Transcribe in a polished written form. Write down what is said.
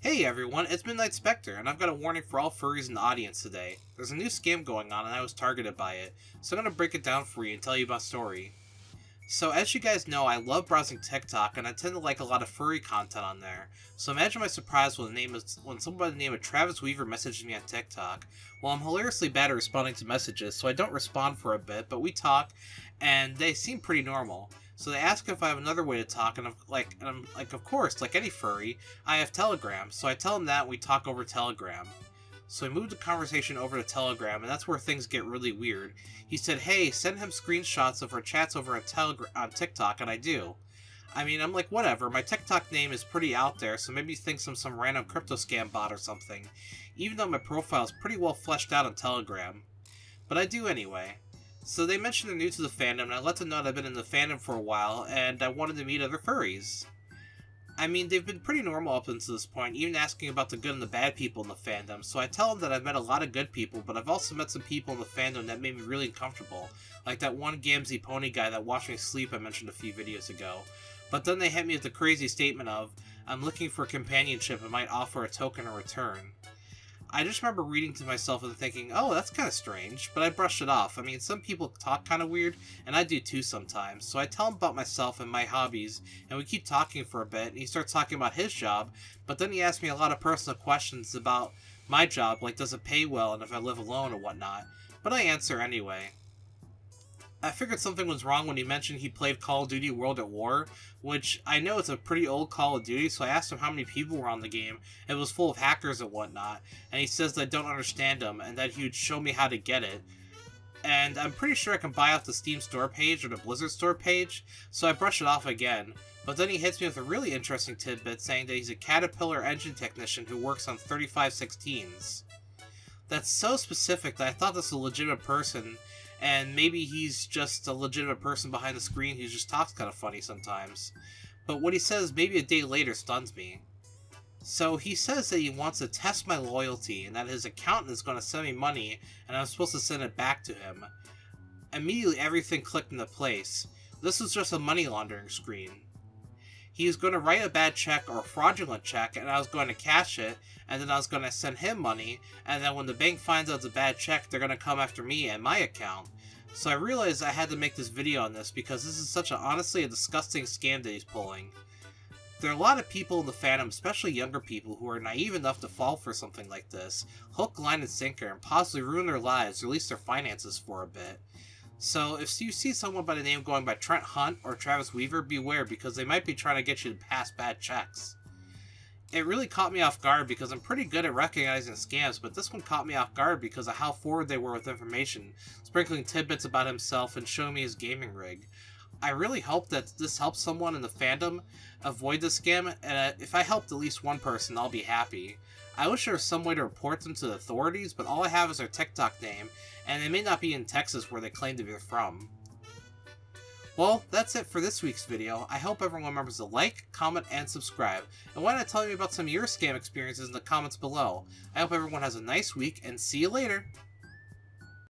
Hey everyone, it's Midnight Spectre, and I've got a warning for all furries in the audience today. There's a new scam going on, and I was targeted by it, so I'm gonna break it down for you and tell you my story. So, as you guys know, I love browsing TikTok, and I tend to like a lot of furry content on there. So imagine my surprise when someone by the name of Travis Weaver messages me on TikTok. Well, I'm hilariously bad at responding to messages, so I don't respond for a bit, but we talk, and they seem pretty normal. So they ask if I have another way to talk, and I'm like, of course, like any furry, I have Telegram. So I tell them that, and we talk over Telegram. So I moved the conversation over to Telegram, and that's where things get really weird. He said, "Hey, send him screenshots of our chats over on TikTok," and I do. I mean, I'm like, whatever. My TikTok name is pretty out there, so maybe he thinks I'm some random crypto scam bot or something. Even though my profile is pretty well fleshed out on Telegram, but I do anyway. So they mentioned they're new to the fandom, and I let them know that I've been in the fandom for a while, and I wanted to meet other furries. I mean, they've been pretty normal up until this point, even asking about the good and the bad people in the fandom, so I tell them that I've met a lot of good people, but I've also met some people in the fandom that made me really uncomfortable, like that one Gamzee pony guy that watched me sleep I mentioned a few videos ago. But then they hit me with the crazy statement of, "I'm looking for companionship and might offer a token in return." I just remember reading to myself and thinking, oh, that's kind of strange, but I brushed it off. I mean, some people talk kind of weird, and I do too sometimes. So I tell him about myself and my hobbies, and we keep talking for a bit, and he starts talking about his job, but then he asks me a lot of personal questions about my job, like does it pay well and if I live alone or whatnot. But I answer anyway. I figured something was wrong when he mentioned he played Call of Duty World at War, which I know it's a pretty old Call of Duty, so I asked him how many people were on the game. It was full of hackers and whatnot, and he says that I don't understand him, and that he would show me how to get it. And I'm pretty sure I can buy off the Steam store page or the Blizzard store page, so I brush it off again. But then he hits me with a really interesting tidbit saying that he's a Caterpillar engine technician who works on 3516s. That's so specific that I thought this was a legitimate person, and maybe he's just a legitimate person behind the screen who just talks kind of funny sometimes. But what he says maybe a day later stuns me. So he says that he wants to test my loyalty and that his accountant is going to send me money and I'm supposed to send it back to him. Immediately everything clicked into place. This was just a money laundering screen. He was going to write a bad check or a fraudulent check, and I was going to cash it, and then I was going to send him money, and then when the bank finds out it's a bad check, they're going to come after me and my account. So I realized I had to make this video on this because this is honestly a disgusting scam that he's pulling. There are a lot of people in the fandom, especially younger people, who are naive enough to fall for something like this, hook, line, and sinker, and possibly ruin their lives, or at least their finances for a bit. So, if you see someone by the name going by Trent Hunt or Travis Weaver, beware because they might be trying to get you to pass bad checks. It really caught me off guard because I'm pretty good at recognizing scams, but this one caught me off guard because of how forward they were with information, sprinkling tidbits about himself and showing me his gaming rig. I really hope that this helps someone in the fandom avoid this scam, and if I helped at least one person, I'll be happy. I wish there was some way to report them to the authorities, but all I have is their TikTok name, and they may not be in Texas where they claim to be from. Well, that's it for this week's video. I hope everyone remembers to like, comment, and subscribe. And why not tell me about some of your scam experiences in the comments below. I hope everyone has a nice week, and see you later!